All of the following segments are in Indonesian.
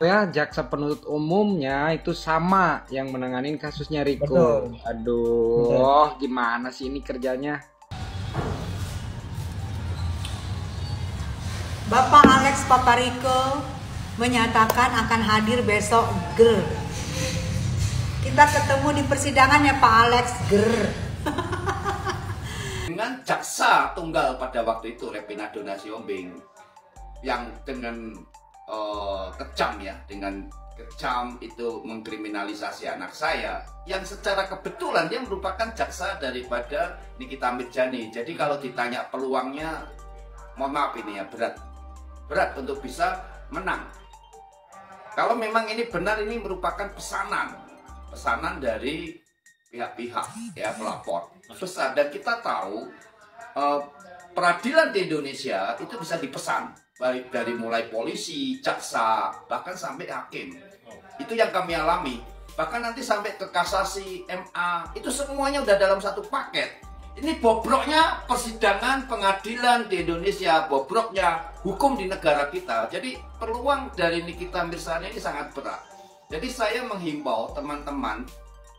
Ya, jaksa penuntut umumnya itu sama yang menanganin kasusnya Riko. Betul. Betul. Aduh, gimana sih ini kerjanya? Bapak Alex Papariko menyatakan akan hadir besok. Kita ketemu di persidangan ya Pak Alex. Dengan jaksa tunggal pada waktu itu Repina Nasihombing yang dengan kejam ya, dengan kejam itu mengkriminalisasi anak saya yang secara kebetulan dia merupakan jaksa daripada Nikita Mirzani. Jadi kalau ditanya peluangnya, mohon maaf ini ya, berat untuk bisa menang. Kalau memang ini benar, ini merupakan pesanan dari pihak-pihak ya, pelapor besar. Dan kita tahu peradilan di Indonesia itu bisa dipesan, baik dari mulai polisi, jaksa, bahkan sampai hakim. Itu yang kami alami. Bahkan nanti sampai ke kasasi, MA, itu semuanya udah dalam satu paket. Ini bobroknya persidangan pengadilan di Indonesia, bobroknya hukum di negara kita. Jadi peluang dari Nikita Mirzani ini sangat berat. Jadi saya menghimbau teman-teman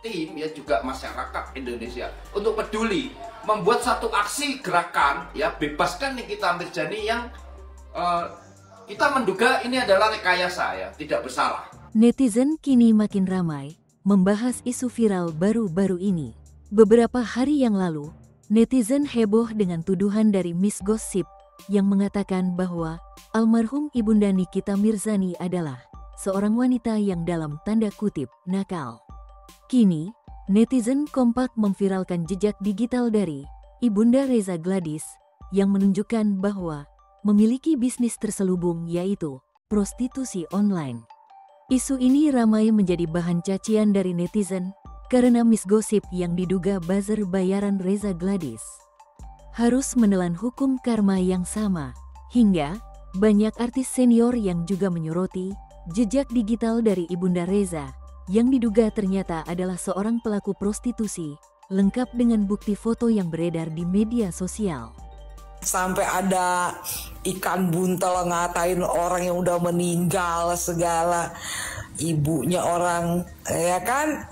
tim ya, juga masyarakat Indonesia untuk peduli, membuat satu aksi gerakan ya, bebaskan Nikita Mirzani yang kita menduga ini adalah rekayasa ya, tidak bersalah. Netizen kini makin ramai membahas isu viral baru-baru ini. Beberapa hari yang lalu, netizen heboh dengan tuduhan dari Miss Gossip yang mengatakan bahwa almarhum Ibunda Nikita Mirzani adalah seorang wanita yang dalam tanda kutip nakal. Kini, netizen kompak memviralkan jejak digital dari Ibunda Reza Gladys yang menunjukkan bahwa memiliki bisnis terselubung yaitu prostitusi online. Isu ini ramai menjadi bahan cacian dari netizen karena Miss Gossip yang diduga buzzer bayaran Reza Gladys harus menelan hukum karma yang sama, hingga banyak artis senior yang juga menyoroti jejak digital dari Ibunda Reza yang diduga ternyata adalah seorang pelaku prostitusi, lengkap dengan bukti foto yang beredar di media sosial. Sampai ada ikan buntel ngatain orang yang udah meninggal segala, ibunya orang ya kan,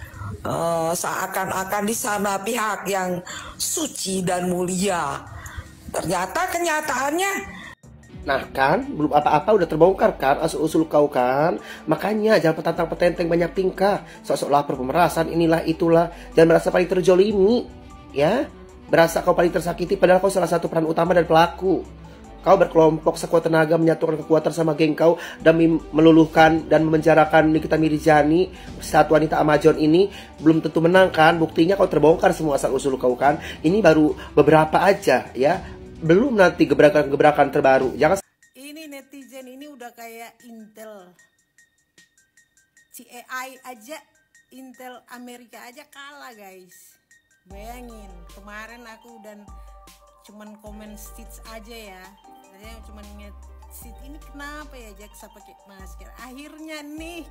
seakan-akan di sana pihak yang suci dan mulia. Ternyata kenyataannya, nah kan, belum apa-apa udah terbongkar kan asal-usul kau kan. Makanya jangan petantang-petenteng banyak tingkah, sok-sok lapor pemerasan inilah itulah, dan merasa paling terjolimi ya. Berasa kau paling tersakiti padahal kau salah satu peran utama dan pelaku. Kau berkelompok sekuat tenaga menyatukan kekuatan sama geng kau demi meluluhkan dan memenjarakan Nikita Mirzani, satu wanita Amazon ini. Belum tentu menang kan, buktinya kau terbongkar semua asal-usul kau kan. Ini baru beberapa aja ya, belum nanti gebrakan-gebrakan terbaru. Jangan. Ini netizen ini udah kayak Intel. CAI aja, Intel Amerika aja kalah guys. Bayangin, kemarin aku dan cuman komen Stitch aja ya. Saya cuman inget Stitch ini kenapa ya jaksa pakai masker. Akhirnya nih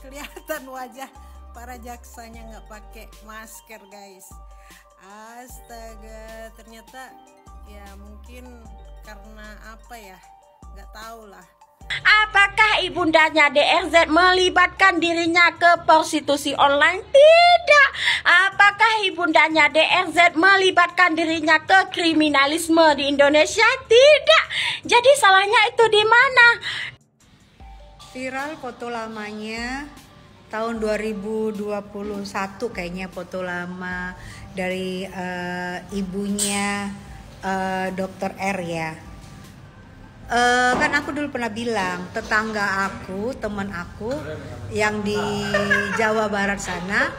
kelihatan wajah para jaksanya nggak pakai masker guys. Astaga, ternyata ya mungkin karena apa ya, nggak tahu lah. Apakah ibundanya DRZ melibatkan dirinya ke prostitusi online? Tidak. Apakah ibundanya DRZ melibatkan dirinya ke kriminalisme di Indonesia? Tidak. Jadi salahnya itu di mana? Viral foto lamanya tahun 2021 kayaknya, foto lama dari ibunya Dr. R ya. Kan aku dulu pernah bilang, tetangga aku, teman aku yang di Jawa Barat sana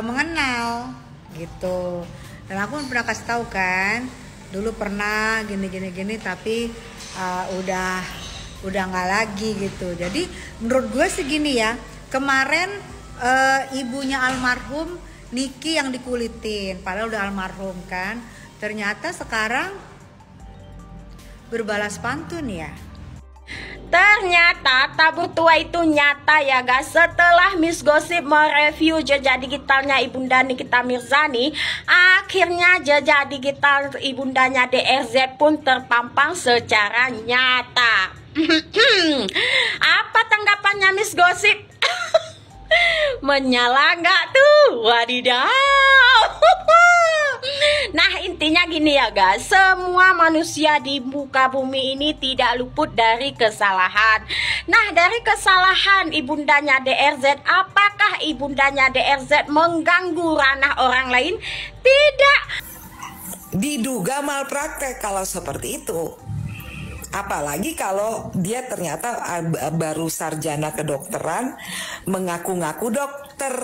mengenal gitu. Dan aku pernah kasih tahu kan, dulu pernah gini tapi udah nggak lagi gitu. Jadi menurut gue sih gini ya, kemarin ibunya almarhum Niki yang dikulitin, padahal udah almarhum kan. Ternyata sekarang berbalas pantun ya. Ternyata tabur tua itu nyata ya guys. Setelah Miss Gossip mereview jejak digitalnya Ibunda Nikita Mirzani, akhirnya jejak digital ibundanya DRZ pun terpampang secara nyata. Apa tanggapannya Miss Gosip? Menyala nggak tuh? Wadidaw. Nah, intinya gini ya guys, semua manusia di muka bumi ini tidak luput dari kesalahan. Nah, dari kesalahan ibundanya DRZ, apakah ibundanya DRZ mengganggu ranah orang lain? Tidak. Diduga malpraktek kalau seperti itu. Apalagi kalau dia ternyata baru sarjana kedokteran, mengaku-ngaku dokter.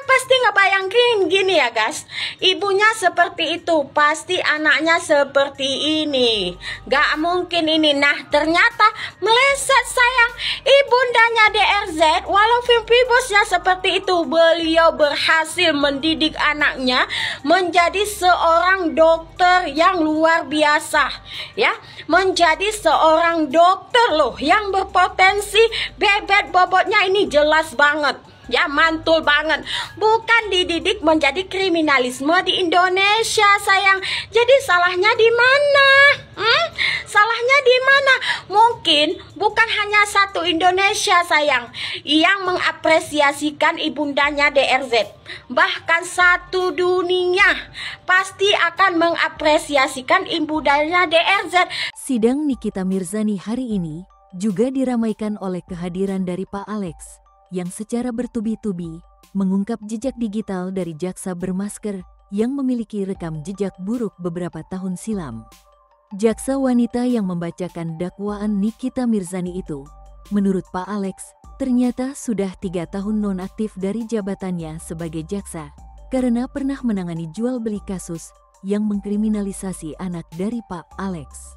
Pasti ngebayangin gini ya guys, ibunya seperti itu, pasti anaknya seperti ini, gak mungkin ini. Nah, ternyata meleset sayang, ibundanya DRZ, walaupun bosnya seperti itu, beliau berhasil mendidik anaknya menjadi seorang dokter yang luar biasa, ya, menjadi seorang dokter loh yang berpotensi. Bebet bobotnya ini jelas banget, ya, mantul banget. Bukan dididik menjadi kriminalisme di Indonesia sayang. Jadi salahnya di mana? Salahnya di mana? Mungkin bukan hanya satu Indonesia sayang yang mengapresiasikan ibundanya DRZ. Bahkan satu dunia pasti akan mengapresiasikan ibundanya DRZ. Sidang Nikita Mirzani hari ini juga diramaikan oleh kehadiran dari Pak Alex yang secara bertubi-tubi mengungkap jejak digital dari jaksa bermasker yang memiliki rekam jejak buruk beberapa tahun silam. Jaksa wanita yang membacakan dakwaan Nikita Mirzani itu, menurut Pak Alex, ternyata sudah 3 tahun nonaktif dari jabatannya sebagai jaksa karena pernah menangani jual beli kasus yang mengkriminalisasi anak dari Pak Alex.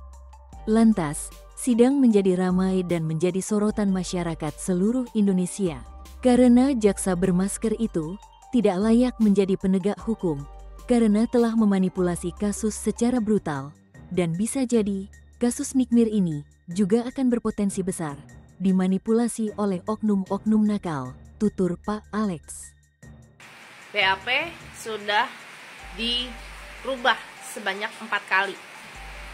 Lantas, sidang menjadi ramai dan menjadi sorotan masyarakat seluruh Indonesia karena jaksa bermasker itu tidak layak menjadi penegak hukum karena telah memanipulasi kasus secara brutal, dan bisa jadi kasus Nikmir ini juga akan berpotensi besar dimanipulasi oleh oknum-oknum nakal, tutur Pak Alex. BAP sudah dirubah sebanyak 4 kali.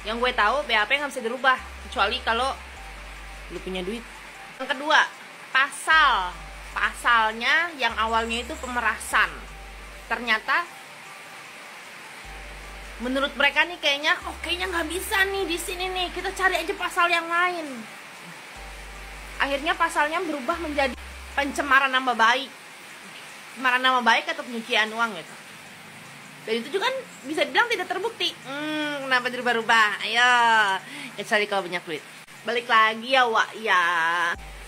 Yang gue tahu BAP nggak bisa dirubah kecuali kalau lu punya duit. Yang kedua, pasalnya yang awalnya itu pemerasan, ternyata menurut mereka nih kayaknya nggak bisa nih di sini nih, kita cari aja pasal yang lain. Akhirnya pasalnya berubah menjadi pencemaran nama baik, atau pencucian uang gitu. Dan itu juga kan bisa dibilang tidak terbukti. Kenapa dirubah-rubah? Ayo, kecuali kalau banyak duit. Balik lagi ya Wak ya.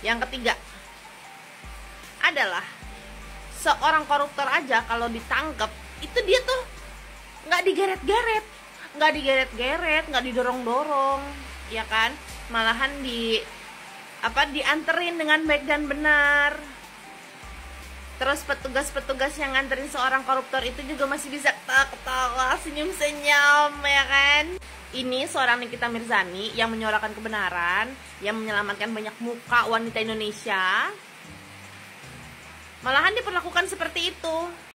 Yang ketiga adalah seorang koruptor aja kalau ditangkap itu dia tuh nggak digeret-geret, nggak didorong-dorong, ya kan? Malahan dianterin dengan baik dan benar. Terus petugas-petugas yang nganterin seorang koruptor itu juga masih bisa ketawa, senyum-senyum, ya kan? Ini seorang Nikita Mirzani yang menyuarakan kebenaran, yang menyelamatkan banyak muka wanita Indonesia, malahan diperlakukan seperti itu.